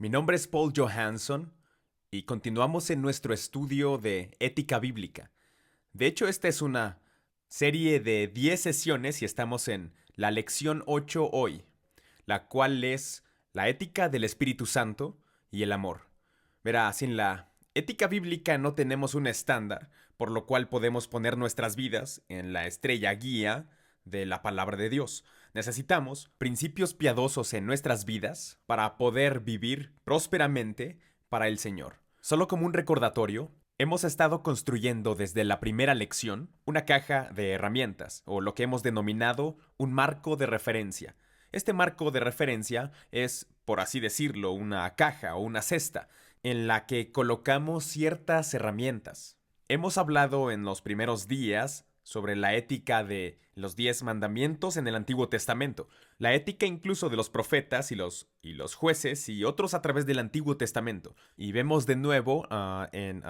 Mi nombre es Paul Johansson y continuamos en nuestro estudio de ética bíblica. De hecho, esta es una serie de 10 sesiones y estamos en la lección 8 hoy, la cual es la ética del Espíritu Santo y el amor. Verá, sin la ética bíblica no tenemos un estándar, por lo cual podemos poner nuestras vidas en la estrella guía de la palabra de Dios. Necesitamos principios piadosos en nuestras vidas para poder vivir prósperamente para el Señor. Solo como un recordatorio, hemos estado construyendo desde la primera lección una caja de herramientas, o lo que hemos denominado un marco de referencia. Este marco de referencia es, por así decirlo, una caja o una cesta en la que colocamos ciertas herramientas. Hemos hablado en los primeros días sobre la ética de los 10 mandamientos en el Antiguo Testamento, la ética incluso de los profetas y los jueces y otros a través del Antiguo Testamento. Y vemos de nuevo en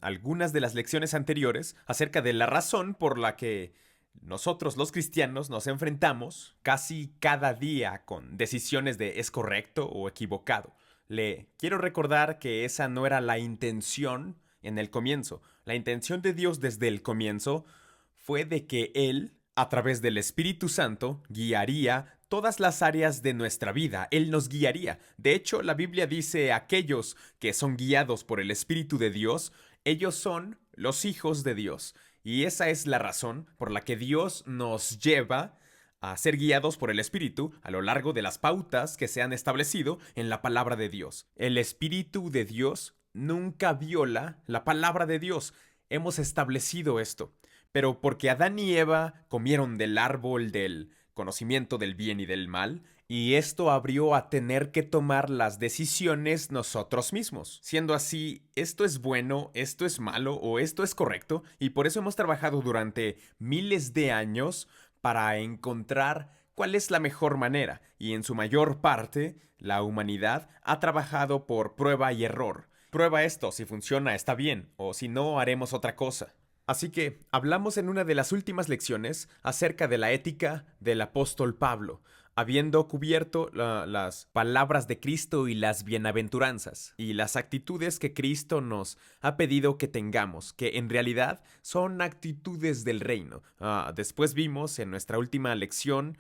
algunas de las lecciones anteriores acerca de la razón por la que nosotros los cristianos nos enfrentamos casi cada día con decisiones de es correcto o equivocado. Le quiero recordar que esa no era la intención en el comienzo. La intención de Dios desde el comienzo fue de que Él, a través del Espíritu Santo, guiaría todas las áreas de nuestra vida. Él nos guiaría. De hecho, la Biblia dice aquellos que son guiados por el Espíritu de Dios, ellos son los hijos de Dios. Y esa es la razón por la que Dios nos lleva a ser guiados por el Espíritu a lo largo de las pautas que se han establecido en la palabra de Dios. El Espíritu de Dios nunca viola la palabra de Dios. Hemos establecido esto. Pero porque Adán y Eva comieron del árbol del conocimiento del bien y del mal, y esto abrió a tener que tomar las decisiones nosotros mismos. Siendo así, esto es bueno, esto es malo o esto es correcto, y por eso hemos trabajado durante miles de años para encontrar cuál es la mejor manera, y en su mayor parte, la humanidad ha trabajado por prueba y error. Prueba esto, si funciona está bien, o si no haremos otra cosa. Así que hablamos en una de las últimas lecciones acerca de la ética del apóstol Pablo, habiendo cubierto las palabras de Cristo y las bienaventuranzas, y las actitudes que Cristo nos ha pedido que tengamos, que en realidad son actitudes del reino. Después vimos en nuestra última lección,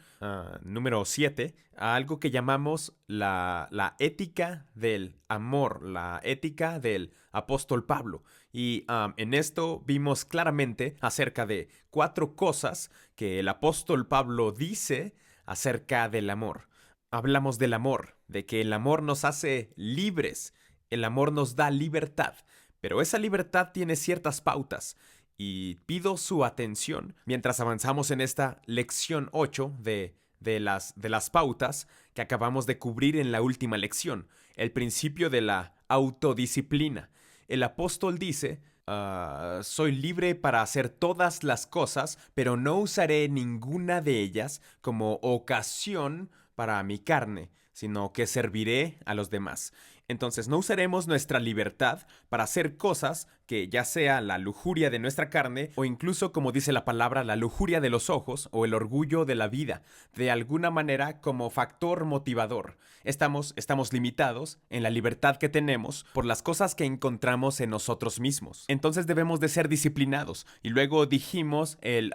número 7, algo que llamamos la ética del amor, la ética del apóstol Pablo. Y en esto vimos claramente acerca de 4 cosas que el apóstol Pablo dice acerca del amor. Hablamos del amor, de que el amor nos hace libres, el amor nos da libertad, pero esa libertad tiene ciertas pautas. Y pido su atención mientras avanzamos en esta lección 8 de las pautas que acabamos de cubrir en la última lección, el principio de la autodisciplina. El apóstol dice, soy libre para hacer todas las cosas, pero no usaré ninguna de ellas como ocasión para mi carne, sino que serviré a los demás. Entonces no usaremos nuestra libertad para hacer cosas que ya sea la lujuria de nuestra carne o incluso, como dice la palabra, la lujuria de los ojos o el orgullo de la vida, de alguna manera como factor motivador. Estamos limitados en la libertad que tenemos por las cosas que encontramos en nosotros mismos. Entonces debemos de ser disciplinados. Y luego dijimos el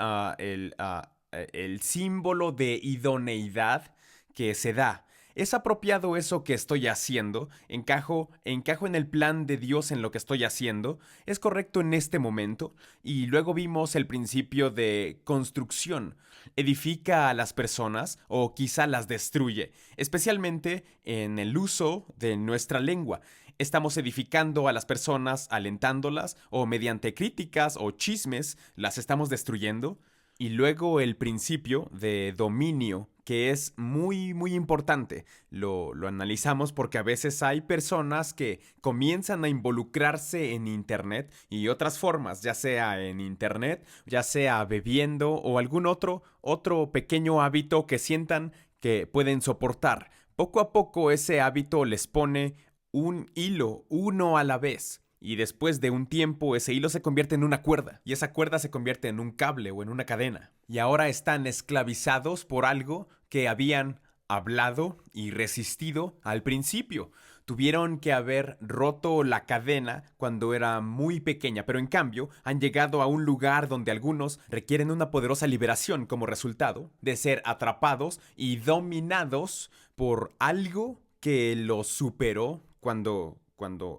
símbolo de idoneidad que se da. ¿Es apropiado eso que estoy haciendo? ¿Encajo en el plan de Dios en lo que estoy haciendo? ¿Es correcto en este momento? Y luego vimos el principio de construcción. ¿Edifica a las personas o quizá las destruye? Especialmente en el uso de nuestra lengua. ¿Estamos edificando a las personas, alentándolas, o mediante críticas o chismes las estamos destruyendo? Y luego el principio de dominio, que es muy, muy importante. Lo analizamos porque a veces hay personas que comienzan a involucrarse en Internet y otras formas, ya sea en Internet, ya sea bebiendo o algún otro pequeño hábito que sientan que pueden soportar. Poco a poco ese hábito les pone un hilo, uno a la vez. Y después de un tiempo ese hilo se convierte en una cuerda, y esa cuerda se convierte en un cable o en una cadena. Y ahora están esclavizados por algo que habían hablado y resistido al principio. tuvieron que haber roto la cadena cuando era muy pequeña, pero en cambio han llegado a un lugar donde algunos requieren una poderosa liberación como resultado de ser atrapados y dominados por algo que los superó cuando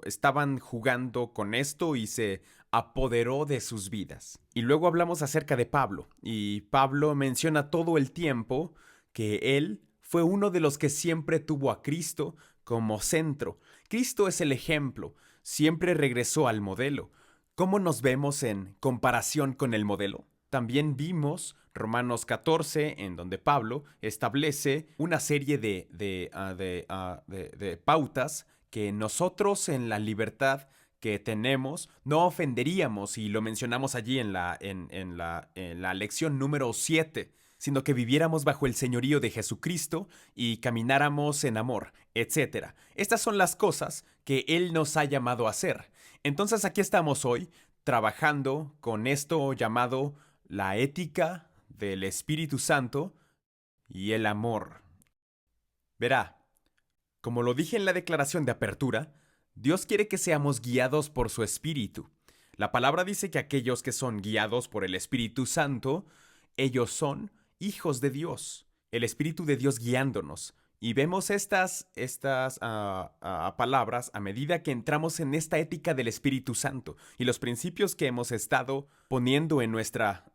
estaban jugando con esto y se apoderó de sus vidas. Y luego hablamos acerca de Pablo, y Pablo menciona todo el tiempo que él fue uno de los que siempre tuvo a Cristo como centro. Cristo es el ejemplo, siempre regresó al modelo. ¿Cómo nos vemos en comparación con el modelo? También vimos Romanos 14, en donde Pablo establece una serie de pautas que nosotros en la libertad que tenemos no ofenderíamos, y lo mencionamos allí en la lección número 7, sino que viviéramos bajo el señorío de Jesucristo y camináramos en amor, etcétera. Estas son las cosas que Él nos ha llamado a hacer. Entonces aquí estamos hoy trabajando con esto llamado la ética del Espíritu Santo y el amor. Verá, como lo dije en la declaración de apertura, Dios quiere que seamos guiados por su Espíritu. La palabra dice que aquellos que son guiados por el Espíritu Santo, ellos son hijos de Dios, el Espíritu de Dios guiándonos. Y vemos estas palabras a medida que entramos en esta ética del Espíritu Santo y los principios que hemos estado poniendo en nuestra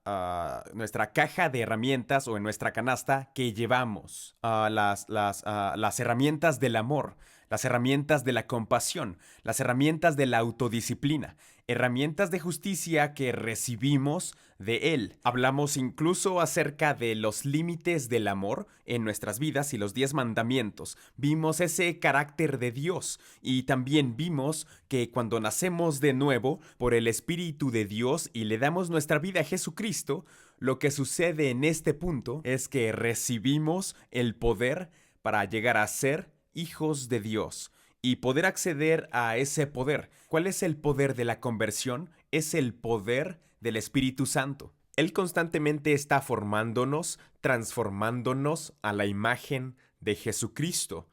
caja de herramientas o en nuestra canasta que llevamos. Las herramientas del amor, las herramientas de la compasión, las herramientas de la autodisciplina, herramientas de justicia que recibimos de Él. Hablamos incluso acerca de los límites del amor en nuestras vidas y los 10 mandamientos. Vimos ese carácter de Dios y también vimos que cuando nacemos de nuevo por el Espíritu de Dios y le damos nuestra vida a Jesucristo, lo que sucede en este punto es que recibimos el poder para llegar a ser hijos de Dios y poder acceder a ese poder. ¿Cuál es el poder de la conversión? Es el poder del Espíritu Santo. Él constantemente está formándonos, transformándonos a la imagen de Jesucristo.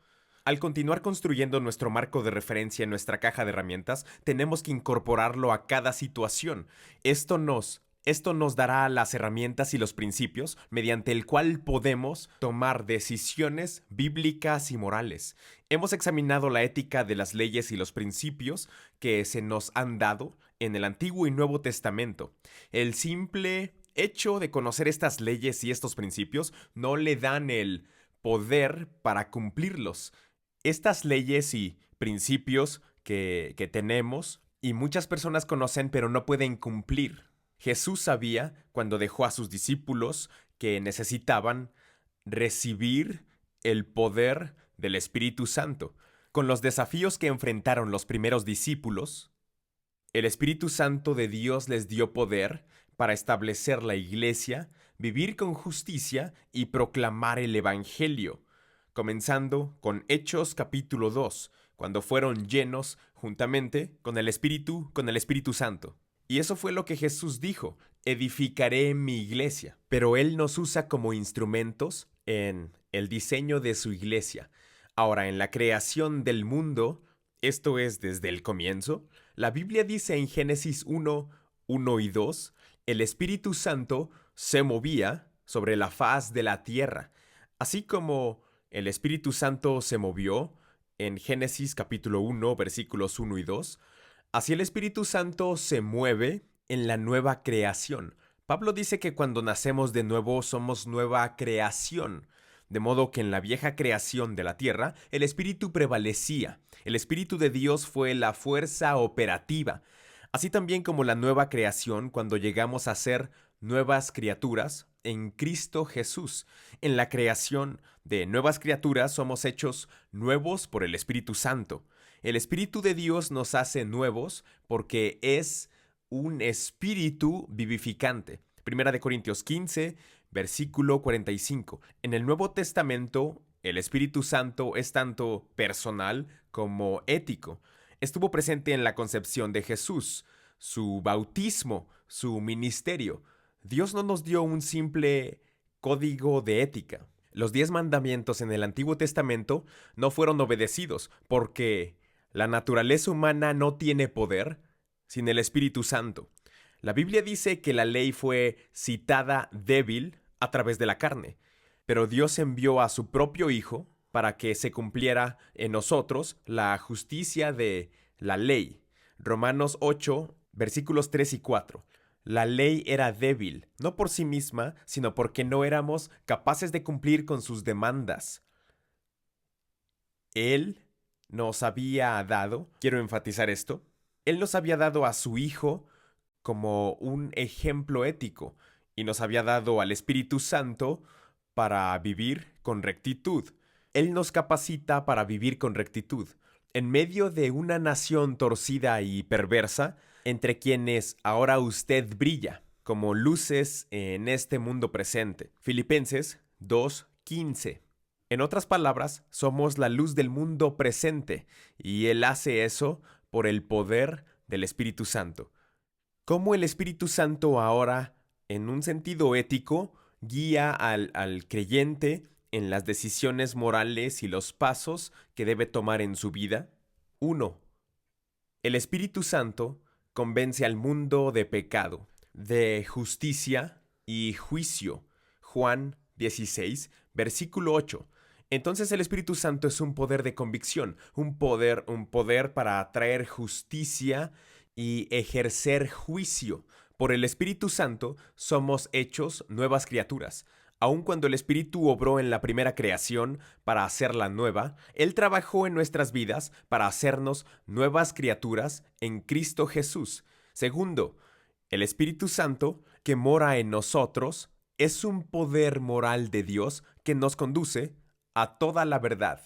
Al continuar construyendo nuestro marco de referencia en nuestra caja de herramientas, tenemos que incorporarlo a cada situación. Esto nos dará las herramientas y los principios mediante el cual podemos tomar decisiones bíblicas y morales. Hemos examinado la ética de las leyes y los principios que se nos han dado en el Antiguo y Nuevo Testamento. El simple hecho de conocer estas leyes y estos principios no le dan el poder para cumplirlos. Estas leyes y principios que tenemos y muchas personas conocen pero no pueden cumplir. Jesús sabía, cuando dejó a sus discípulos, que necesitaban recibir el poder del Espíritu Santo. Con los desafíos que enfrentaron los primeros discípulos, el Espíritu Santo de Dios les dio poder para establecer la iglesia, vivir con justicia y proclamar el Evangelio, comenzando con Hechos capítulo 2, cuando fueron llenos juntamente con el Espíritu Santo. Y eso fue lo que Jesús dijo: edificaré mi iglesia. Pero Él nos usa como instrumentos en el diseño de su iglesia. Ahora, en la creación del mundo, esto es desde el comienzo, la Biblia dice en Génesis 1, 1 y 2, el Espíritu Santo se movía sobre la faz de la tierra. Así como el Espíritu Santo se movió en Génesis capítulo 1, versículos 1 y 2, así el Espíritu Santo se mueve en la nueva creación. Pablo dice que cuando nacemos de nuevo somos nueva creación, de modo que en la vieja creación de la tierra el Espíritu prevalecía. El Espíritu de Dios fue la fuerza operativa. Así también como la nueva creación cuando llegamos a ser nuevas criaturas en Cristo Jesús. En la creación de nuevas criaturas somos hechos nuevos por el Espíritu Santo. El Espíritu de Dios nos hace nuevos porque es un espíritu vivificante. Primera de Corintios 15, versículo 45. En el Nuevo Testamento, el Espíritu Santo es tanto personal como ético. Estuvo presente en la concepción de Jesús, su bautismo, su ministerio. Dios no nos dio un simple código de ética. Los 10 mandamientos en el Antiguo Testamento no fueron obedecidos porque la naturaleza humana no tiene poder sin el Espíritu Santo. La Biblia dice que la ley fue citada débil a través de la carne, pero Dios envió a su propio Hijo para que se cumpliera en nosotros la justicia de la ley. Romanos 8, versículos 3 y 4. La ley era débil, no por sí misma, sino porque no éramos capaces de cumplir con sus demandas. Él nos había dado, quiero enfatizar esto, Él nos había dado a su Hijo como un ejemplo ético y nos había dado al Espíritu Santo para vivir con rectitud. Él nos capacita para vivir con rectitud. En medio de una nación torcida y perversa, entre quienes ahora usted brilla, como luces en este mundo presente. Filipenses 2:15. En otras palabras, somos la luz del mundo presente, y Él hace eso por el poder del Espíritu Santo. ¿Cómo el Espíritu Santo ahora, en un sentido ético, guía al creyente en las decisiones morales y los pasos que debe tomar en su vida? 1. El Espíritu Santo convence al mundo de pecado, de justicia y juicio. Juan 16, versículo 8. Entonces el Espíritu Santo es un poder de convicción, un poder para traer justicia y ejercer juicio. Por el Espíritu Santo somos hechos nuevas criaturas. Aun cuando el Espíritu obró en la primera creación para hacerla nueva, Él trabajó en nuestras vidas para hacernos nuevas criaturas en Cristo Jesús. Segundo, el Espíritu Santo que mora en nosotros es un poder moral de Dios que nos conduce a toda la verdad.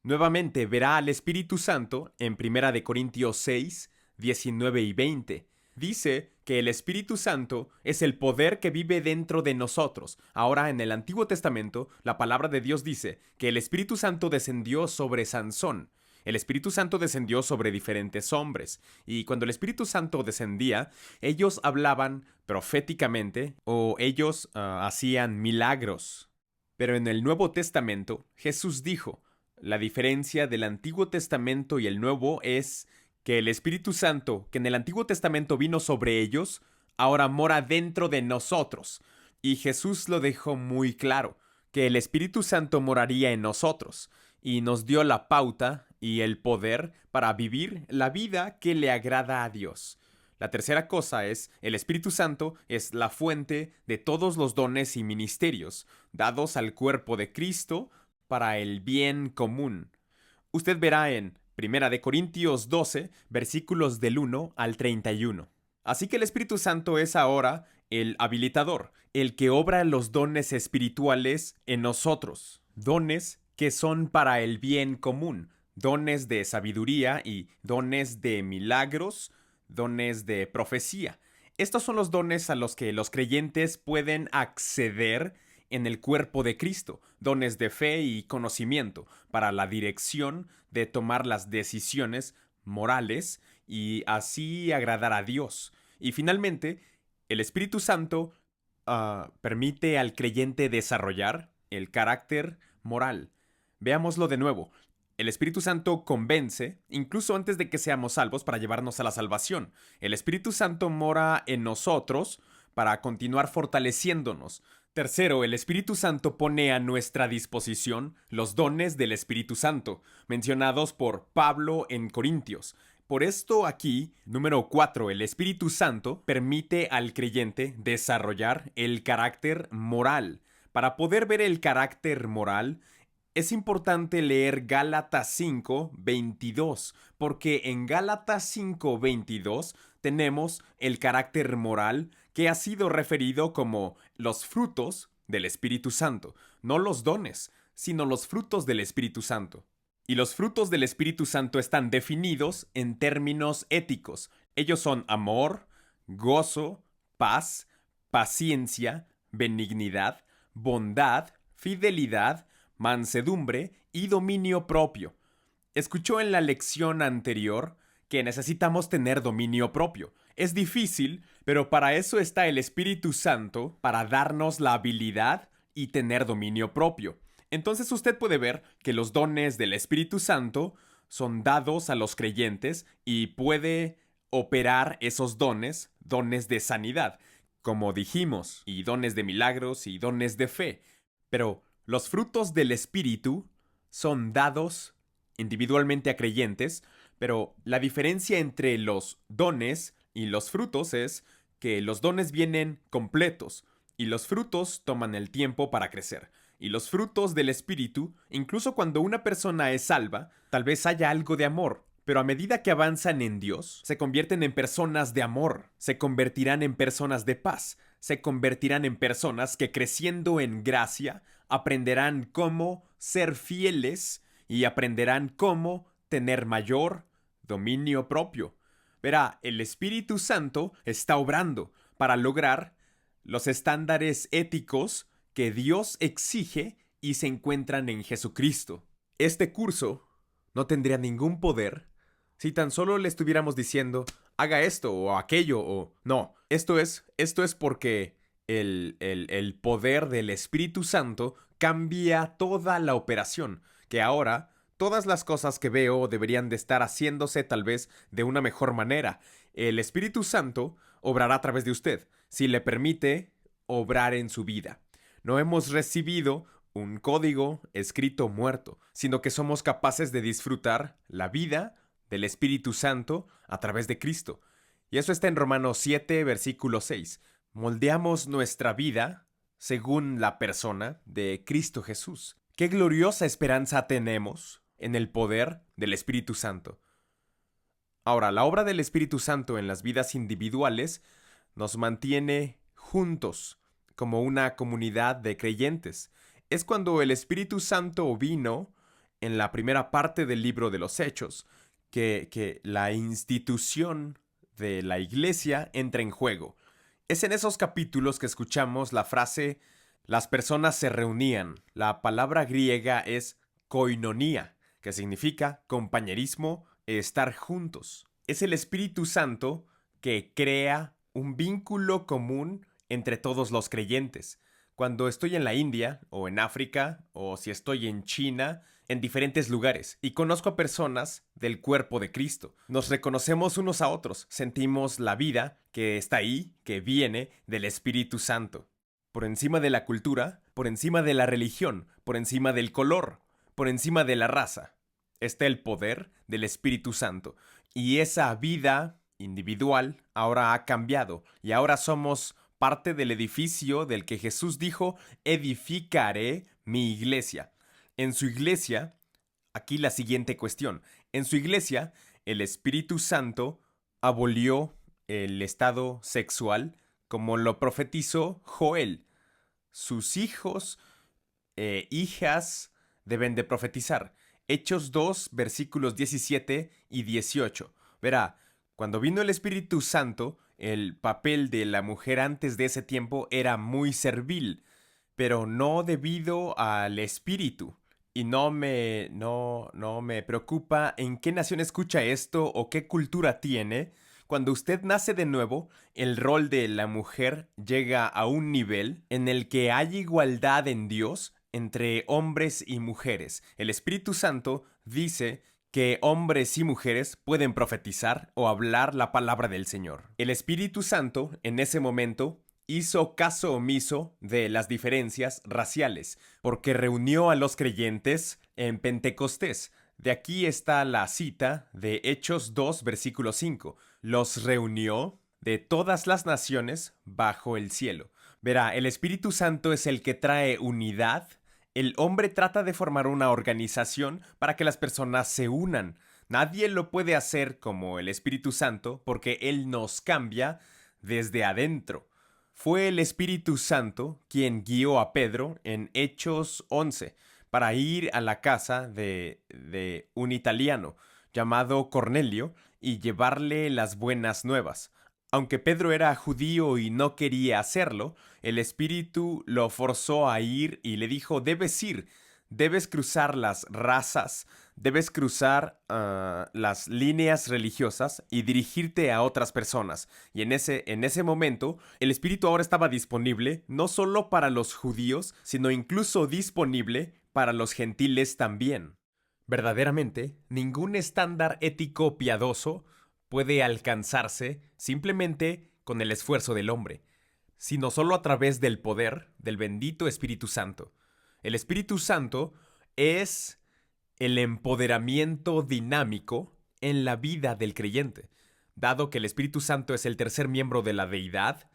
Nuevamente verá al Espíritu Santo en 1 Corintios 6, 19 y 20. Dice que el Espíritu Santo es el poder que vive dentro de nosotros. Ahora, en el Antiguo Testamento, la palabra de Dios dice que el Espíritu Santo descendió sobre Sansón. El Espíritu Santo descendió sobre diferentes hombres. Y cuando el Espíritu Santo descendía, ellos hablaban proféticamente o ellos hacían milagros. Pero en el Nuevo Testamento, Jesús dijo, la diferencia del Antiguo Testamento y el Nuevo es que el Espíritu Santo, que en el Antiguo Testamento vino sobre ellos, ahora mora dentro de nosotros. Y Jesús lo dejó muy claro, que el Espíritu Santo moraría en nosotros, y nos dio la pauta y el poder para vivir la vida que le agrada a Dios. La tercera cosa es, el Espíritu Santo es la fuente de todos los dones y ministerios, dados al cuerpo de Cristo para el bien común. Usted verá en 1 Corintios 12, versículos del 1 al 31. Así que el Espíritu Santo es ahora el habilitador, el que obra los dones espirituales en nosotros. Dones que son para el bien común. Dones de sabiduría y dones de milagros, dones de profecía. Estos son los dones a los que los creyentes pueden acceder en el cuerpo de Cristo, dones de fe y conocimiento para la dirección de tomar las decisiones morales y así agradar a Dios. Y finalmente, el Espíritu Santo permite al creyente desarrollar el carácter moral. Veámoslo de nuevo. El Espíritu Santo convence, incluso antes de que seamos salvos, para llevarnos a la salvación. El Espíritu Santo mora en nosotros para continuar fortaleciéndonos. Tercero, el Espíritu Santo pone a nuestra disposición los dones del Espíritu Santo, mencionados por Pablo en Corintios. Por esto aquí, número 4, el Espíritu Santo permite al creyente desarrollar el carácter moral. Para poder ver el carácter moral, es importante leer Gálatas 5:22, porque en Gálatas 5:22 tenemos el carácter moral que ha sido referido como los frutos del Espíritu Santo, no los dones, sino los frutos del Espíritu Santo. Y los frutos del Espíritu Santo están definidos en términos éticos. Ellos son amor, gozo, paz, paciencia, benignidad, bondad, fidelidad, mansedumbre y dominio propio. Escuchó en la lección anterior que necesitamos tener dominio propio. Es difícil, pero para eso está el Espíritu Santo, para darnos la habilidad y tener dominio propio. Entonces usted puede ver que los dones del Espíritu Santo son dados a los creyentes y puede operar esos dones, dones de sanidad, como dijimos, y dones de milagros y dones de fe. Pero los frutos del Espíritu son dados individualmente a creyentes, pero la diferencia entre los dones y los frutos es que los dones vienen completos y los frutos toman el tiempo para crecer. Y los frutos del Espíritu, incluso cuando una persona es salva, tal vez haya algo de amor, pero a medida que avanzan en Dios, se convierten en personas de amor, se convertirán en personas de paz, se convertirán en personas que creciendo en gracia aprenderán cómo ser fieles y aprenderán cómo tener mayor dominio propio. Verá, el Espíritu Santo está obrando para lograr los estándares éticos que Dios exige y se encuentran en Jesucristo. Este curso no tendría ningún poder si tan solo le estuviéramos diciendo haga esto o aquello o no. Esto es porque el poder del Espíritu Santo cambia toda la operación, que ahora todas las cosas que veo deberían de estar haciéndose tal vez de una mejor manera. El Espíritu Santo obrará a través de usted, si le permite obrar en su vida. No hemos recibido un código escrito muerto, sino que somos capaces de disfrutar la vida del Espíritu Santo a través de Cristo. Y eso está en Romanos 7, versículo 6. Moldeamos nuestra vida según la persona de Cristo Jesús. ¡Qué gloriosa esperanza tenemos en el poder del Espíritu Santo! Ahora, la obra del Espíritu Santo en las vidas individuales nos mantiene juntos como una comunidad de creyentes. Es cuando el Espíritu Santo vino en la primera parte del libro de los Hechos que la institución de la iglesia entra en juego. Es en esos capítulos que escuchamos la frase las personas se reunían. La palabra griega es koinonía, que significa compañerismo, estar juntos. Es el Espíritu Santo que crea un vínculo común entre todos los creyentes. Cuando estoy en la India, o en África, o si estoy en China, en diferentes lugares, y conozco a personas del cuerpo de Cristo. Nos reconocemos unos a otros, sentimos la vida que está ahí, que viene del Espíritu Santo. Por encima de la cultura, por encima de la religión, por encima del color, por encima de la raza, está el poder del Espíritu Santo. Y esa vida individual ahora ha cambiado, y ahora somos parte del edificio del que Jesús dijo, edificaré mi iglesia. En su iglesia, aquí la siguiente cuestión, en su iglesia, el Espíritu Santo abolió el estado sexual como lo profetizó Joel. Sus hijos e hijas deben de profetizar. Hechos 2, versículos 17 y 18. Verá, cuando vino el Espíritu Santo, el papel de la mujer antes de ese tiempo era muy servil, pero no debido al Espíritu. Y no me preocupa en qué nación escucha esto o qué cultura tiene. Cuando usted nace de nuevo, el rol de la mujer llega a un nivel en el que hay igualdad en Dios entre hombres y mujeres. El Espíritu Santo dice que hombres y mujeres pueden profetizar o hablar la palabra del Señor. El Espíritu Santo, en ese momento, hizo caso omiso de las diferencias raciales, porque reunió a los creyentes en Pentecostés. De aquí está la cita de Hechos 2, versículo 5. Los reunió de todas las naciones bajo el cielo. Verá, el Espíritu Santo es el que trae unidad. El hombre trata de formar una organización para que las personas se unan. Nadie lo puede hacer como el Espíritu Santo porque Él nos cambia desde adentro. Fue el Espíritu Santo quien guió a Pedro en Hechos 11 para ir a la casa de un italiano llamado Cornelio y llevarle las buenas nuevas. Aunque Pedro era judío y no quería hacerlo, el Espíritu lo forzó a ir y le dijo, debes ir, debes cruzar las razas, debes cruzar las líneas religiosas y dirigirte a otras personas. Y en ese momento, el Espíritu ahora estaba disponible no solo para los judíos, sino incluso disponible para los gentiles también. Verdaderamente, ningún estándar ético piadoso puede alcanzarse simplemente con el esfuerzo del hombre, sino solo a través del poder del bendito Espíritu Santo. El Espíritu Santo es el empoderamiento dinámico en la vida del creyente. Dado que el Espíritu Santo es el tercer miembro de la deidad,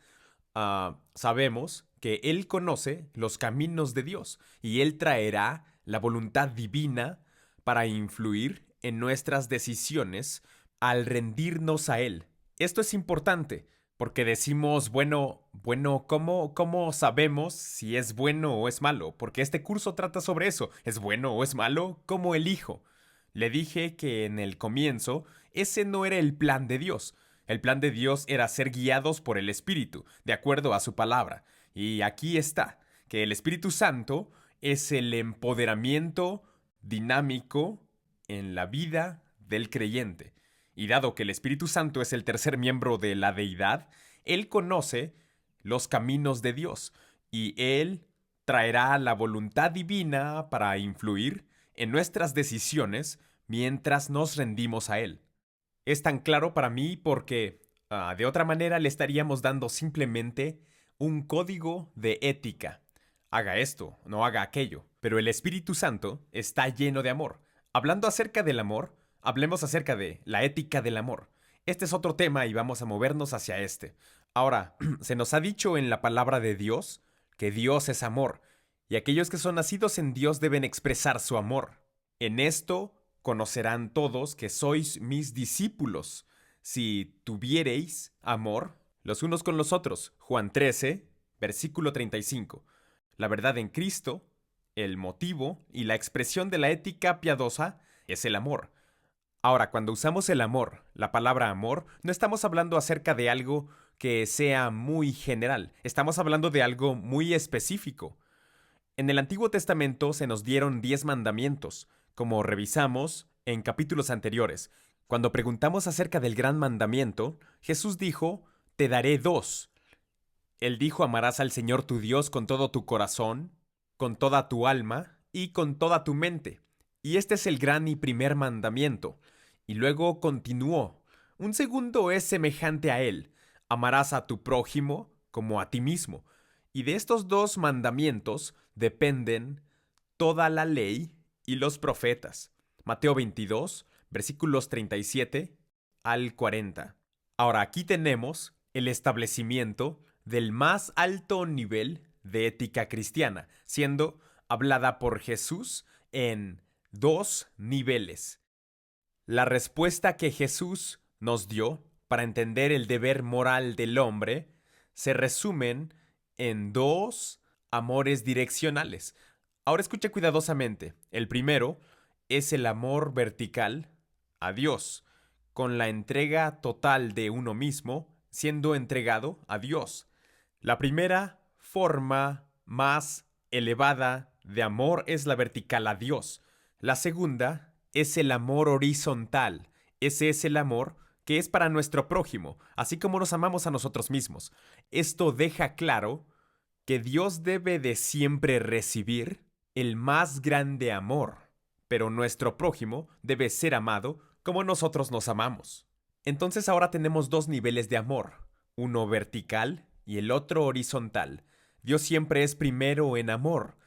sabemos que Él conoce los caminos de Dios y Él traerá la voluntad divina para influir en nuestras decisiones al rendirnos a Él. Esto es importante porque decimos, bueno, ¿cómo sabemos si es bueno o es malo? Porque este curso trata sobre eso. ¿Es bueno o es malo? ¿Cómo elijo? Le dije que en el comienzo ese no era el plan de Dios. El plan de Dios era ser guiados por el Espíritu, de acuerdo a su palabra. Y aquí está, que el Espíritu Santo es el empoderamiento dinámico en la vida del creyente. Y dado que el Espíritu Santo es el tercer miembro de la deidad, Él conoce los caminos de Dios y Él traerá la voluntad divina para influir en nuestras decisiones mientras nos rendimos a Él. Es tan claro para mí porque de otra manera le estaríamos dando simplemente un código de ética. Haga esto, no haga aquello. Pero el Espíritu Santo está lleno de amor. Hablando acerca del amor, hablemos acerca de la ética del amor. Este es otro tema y vamos a movernos hacia este. Ahora, se nos ha dicho en la palabra de Dios que Dios es amor, y aquellos que son nacidos en Dios deben expresar su amor. En esto conocerán todos que sois mis discípulos, si tuviereis amor los unos con los otros. Juan 13, versículo 35. La verdad en Cristo, el motivo y la expresión de la ética piadosa es el amor. Ahora, cuando usamos el amor, la palabra amor, no estamos hablando acerca de algo que sea muy general, estamos hablando de algo muy específico. En el Antiguo Testamento se nos dieron 10 mandamientos, como revisamos en capítulos anteriores. Cuando preguntamos acerca del gran mandamiento, Jesús dijo, te daré dos. Él dijo, amarás al Señor tu Dios con todo tu corazón, con toda tu alma y con toda tu mente. Y este es el gran y primer mandamiento. Y luego continuó. Un segundo es semejante a él. Amarás a tu prójimo como a ti mismo. Y de estos dos mandamientos dependen toda la ley y los profetas. Mateo 22, versículos 37 al 40. Ahora aquí tenemos el establecimiento del más alto nivel de ética cristiana, siendo hablada por Jesús en dos niveles. La respuesta que Jesús nos dio para entender el deber moral del hombre se resumen en dos amores direccionales. Ahora escuche cuidadosamente. El primero es el amor vertical a Dios, con la entrega total de uno mismo siendo entregado a Dios. La primera forma más elevada de amor es la vertical a Dios. La segunda es el amor horizontal. Ese es el amor que es para nuestro prójimo, así como nos amamos a nosotros mismos. Esto deja claro que Dios debe de siempre recibir el más grande amor, pero nuestro prójimo debe ser amado como nosotros nos amamos. Entonces ahora tenemos dos niveles de amor, uno vertical y el otro horizontal. Dios siempre es primero en amor.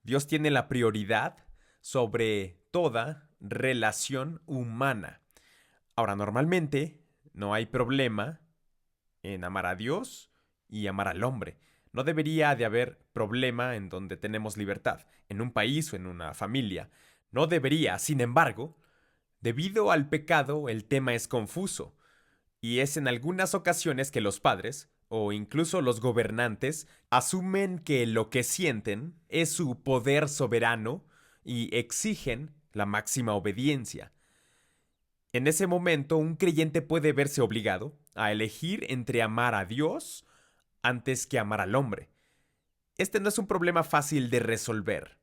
Dios tiene la prioridad sobre toda relación humana. Ahora, normalmente no hay problema en amar a Dios y amar al hombre. No debería de haber problema en donde tenemos libertad, en un país o en una familia. No debería, sin embargo, debido al pecado el tema es confuso, y es en algunas ocasiones que los padres, o incluso los gobernantes, asumen que lo que sienten es su poder soberano y exigen la máxima obediencia. En ese momento, un creyente puede verse obligado a elegir entre amar a Dios antes que amar al hombre. Este no es un problema fácil de resolver.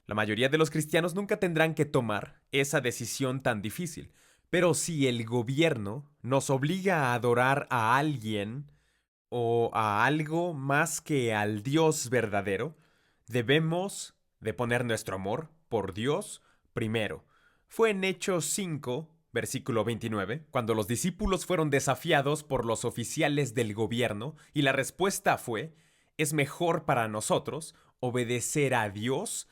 La mayoría de los cristianos nunca tendrán que tomar esa decisión tan difícil. Pero si el gobierno nos obliga a adorar a alguien o a algo más que al Dios verdadero, debemos de poner nuestro amor por Dios primero. Fue en Hechos 5, versículo 29, cuando los discípulos fueron desafiados por los oficiales del gobierno y la respuesta fue: es mejor para nosotros obedecer a Dios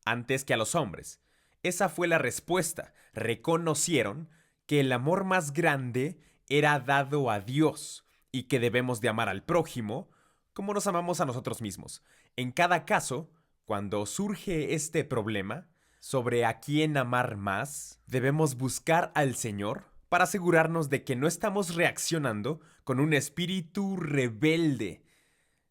antes que a los hombres. Esa fue la respuesta. Reconocieron que el amor más grande era dado a Dios y que debemos de amar al prójimo como nos amamos a nosotros mismos. En cada caso, cuando surge este problema sobre a quién amar más, debemos buscar al Señor para asegurarnos de que no estamos reaccionando con un espíritu rebelde,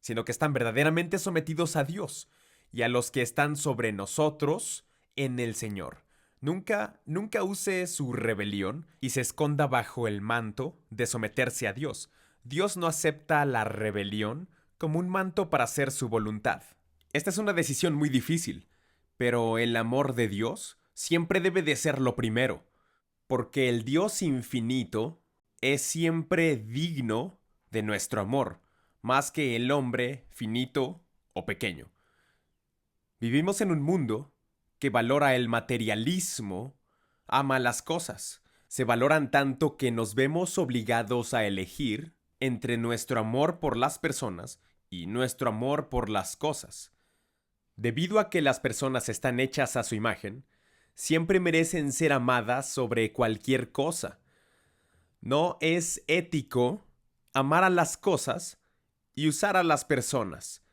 sino que están verdaderamente sometidos a Dios y a los que están sobre nosotros en el Señor. Nunca use su rebelión y se esconda bajo el manto de someterse a Dios. Dios no acepta la rebelión como un manto para hacer su voluntad. Esta es una decisión muy difícil, pero el amor de Dios siempre debe de ser lo primero, porque el Dios infinito es siempre digno de nuestro amor, más que el hombre finito o pequeño. Vivimos en un mundo que valora el materialismo, ama las cosas. Se valoran tanto que nos vemos obligados a elegir entre nuestro amor por las personas y nuestro amor por las cosas. Debido a que las personas están hechas a su imagen, siempre merecen ser amadas sobre cualquier cosa. No es ético amar a las cosas y usar a las personas.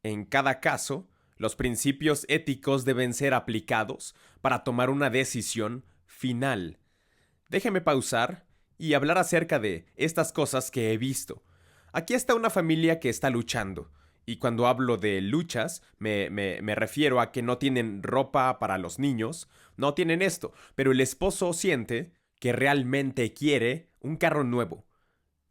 En cada caso, los principios éticos deben ser aplicados para tomar una decisión final. Déjeme pausar y hablar acerca de estas cosas que he visto. Aquí está una familia que está luchando. Y cuando hablo de luchas, me refiero a que no tienen ropa para los niños, no tienen esto, pero el esposo siente que realmente quiere un carro nuevo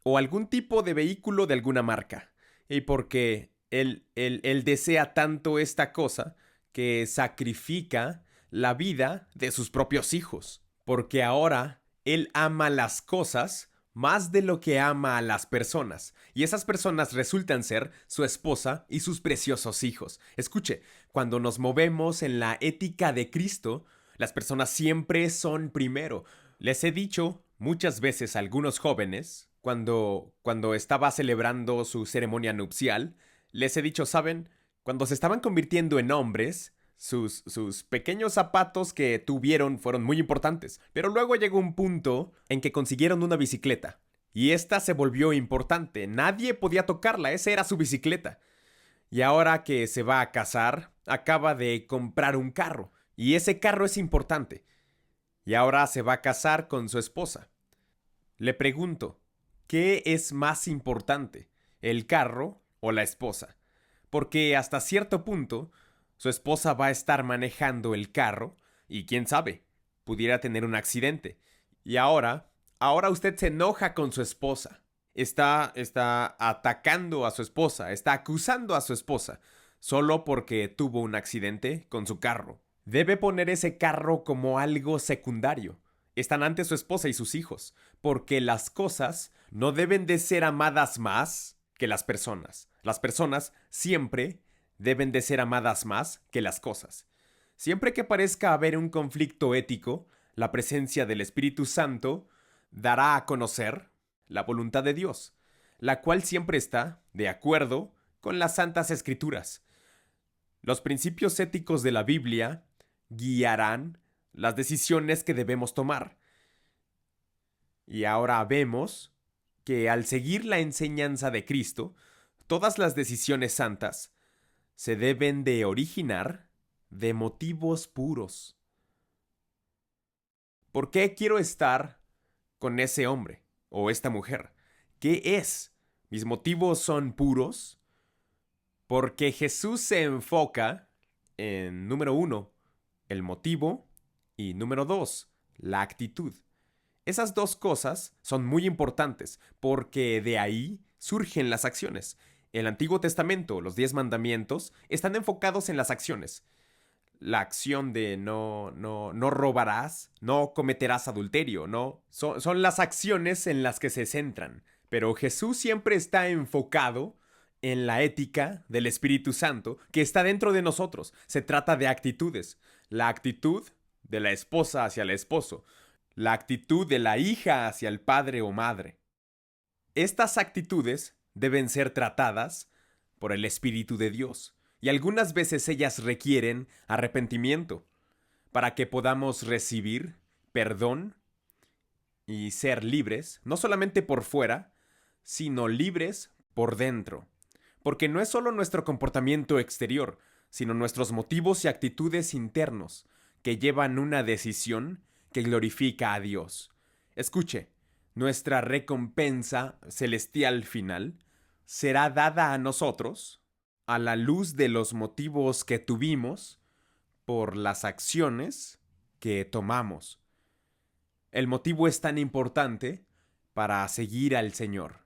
o algún tipo de vehículo de alguna marca. Y porque él desea tanto esta cosa que sacrifica la vida de sus propios hijos. Porque ahora él ama las cosas más de lo que ama a las personas, y esas personas resultan ser su esposa y sus preciosos hijos. Escuche, cuando nos movemos en la ética de Cristo, las personas siempre son primero. Les he dicho muchas veces a algunos jóvenes, cuando estaba celebrando su ceremonia nupcial, les he dicho, ¿saben? Cuando se estaban convirtiendo en hombres, sus pequeños zapatos que tuvieron fueron muy importantes, pero luego llegó un punto en que consiguieron una bicicleta. Y esta se volvió importante. Nadie podía tocarla, esa era su bicicleta. Y ahora que se va a casar, acaba de comprar un carro. Y ese carro es importante. Y ahora se va a casar con su esposa. Le pregunto, ¿qué es más importante? ¿El carro o la esposa? Porque hasta cierto punto su esposa va a estar manejando el carro y quién sabe, pudiera tener un accidente. Y ahora usted se enoja con su esposa. Está atacando a su esposa, está acusando a su esposa, solo porque tuvo un accidente con su carro. Debe poner ese carro como algo secundario. Están ante su esposa y sus hijos, porque las cosas no deben de ser amadas más que las personas. Las personas siempre deben de ser amadas más que las cosas. Siempre que parezca haber un conflicto ético, la presencia del Espíritu Santo dará a conocer la voluntad de Dios, la cual siempre está de acuerdo con las Santas Escrituras. Los principios éticos de la Biblia guiarán las decisiones que debemos tomar. Y ahora vemos que al seguir la enseñanza de Cristo, todas las decisiones santas se deben de originar de motivos puros. ¿Por qué quiero estar con ese hombre o esta mujer? ¿Qué es? ¿Mis motivos son puros? Porque Jesús se enfoca en, número 1, el motivo y número 2, la actitud. Esas dos cosas son muy importantes porque de ahí surgen las acciones. El Antiguo Testamento, los 10 mandamientos, están enfocados en las acciones. La acción de no robarás, no cometerás adulterio, no. Son las acciones en las que se centran. Pero Jesús siempre está enfocado en la ética del Espíritu Santo que está dentro de nosotros. Se trata de actitudes. La actitud de la esposa hacia el esposo. La actitud de la hija hacia el padre o madre. Estas actitudes deben ser tratadas por el Espíritu de Dios. Y algunas veces ellas requieren arrepentimiento para que podamos recibir perdón y ser libres, no solamente por fuera, sino libres por dentro. Porque no es solo nuestro comportamiento exterior, sino nuestros motivos y actitudes internos que llevan una decisión que glorifica a Dios. Escuche, nuestra recompensa celestial final será dada a nosotros a la luz de los motivos que tuvimos por las acciones que tomamos. El motivo es tan importante para seguir al Señor.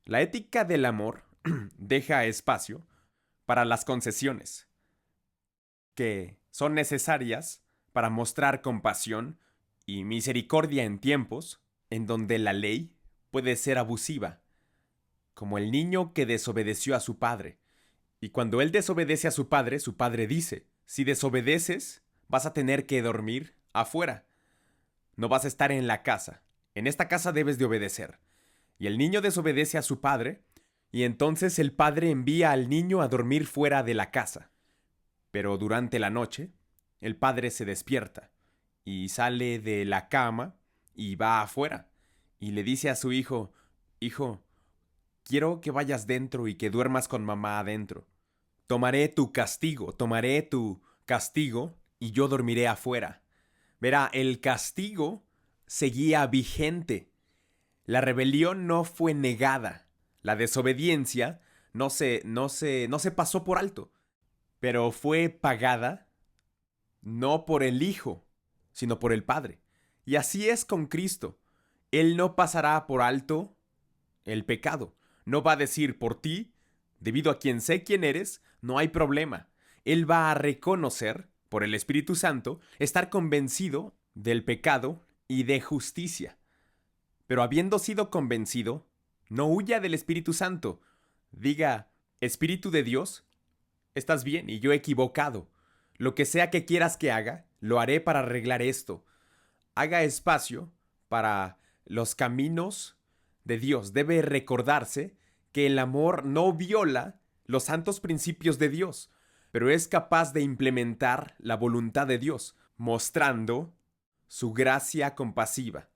La ética del amor deja espacio para las concesiones, que son necesarias para mostrar compasión y misericordia en tiempos en donde la ley puede ser abusiva, como el niño que desobedeció a su padre. Y cuando él desobedece a su padre dice, si desobedeces, vas a tener que dormir afuera. No vas a estar en la casa. En esta casa debes de obedecer. Y el niño desobedece a su padre, y entonces el padre envía al niño a dormir fuera de la casa. Pero durante la noche, el padre se despierta y sale de la cama y va afuera. Y le dice a su hijo, hijo, quiero que vayas dentro y que duermas con mamá adentro. Tomaré tu castigo y yo dormiré afuera. Verá, el castigo seguía vigente. La rebelión no fue negada. La desobediencia no se pasó por alto. Pero fue pagada no por el Hijo, sino por el Padre. Y así es con Cristo. Él no pasará por alto el pecado. No va a decir por ti, debido a quien sé quién eres, no hay problema. Él va a reconocer, por el Espíritu Santo, estar convencido del pecado y de justicia. Pero habiendo sido convencido, no huya del Espíritu Santo. Diga, Espíritu de Dios, estás bien y yo he equivocado. Lo que sea que quieras que haga, lo haré para arreglar esto. Haga espacio para los caminos de Dios. Debe recordarse que el amor no viola los santos principios de Dios, pero es capaz de implementar la voluntad de Dios, mostrando su gracia compasiva.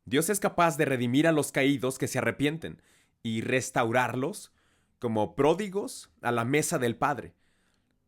Dios es capaz de redimir a los caídos que se arrepienten y restaurarlos como pródigos a la mesa del Padre.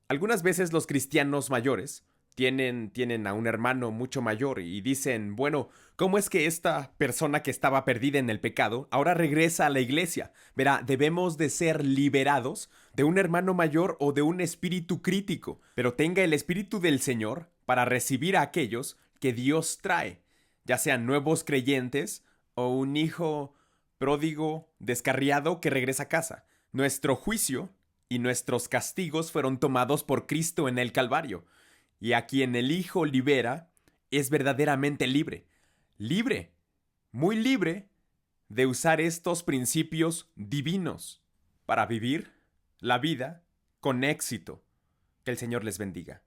Algunas veces los cristianos mayores tienen a un hermano mucho mayor y dicen, bueno, ¿cómo es que esta persona que estaba perdida en el pecado ahora regresa a la iglesia? Verá, debemos de ser liberados de un hermano mayor o de un espíritu crítico, pero tenga el espíritu del Señor para recibir a aquellos que Dios trae, ya sean nuevos creyentes o un hijo pródigo descarriado que regresa a casa. Nuestro juicio y nuestros castigos fueron tomados por Cristo en el Calvario. Y a quien el Hijo libera es verdaderamente libre. Libre, muy libre de usar estos principios divinos para vivir la vida con éxito. Que el Señor les bendiga.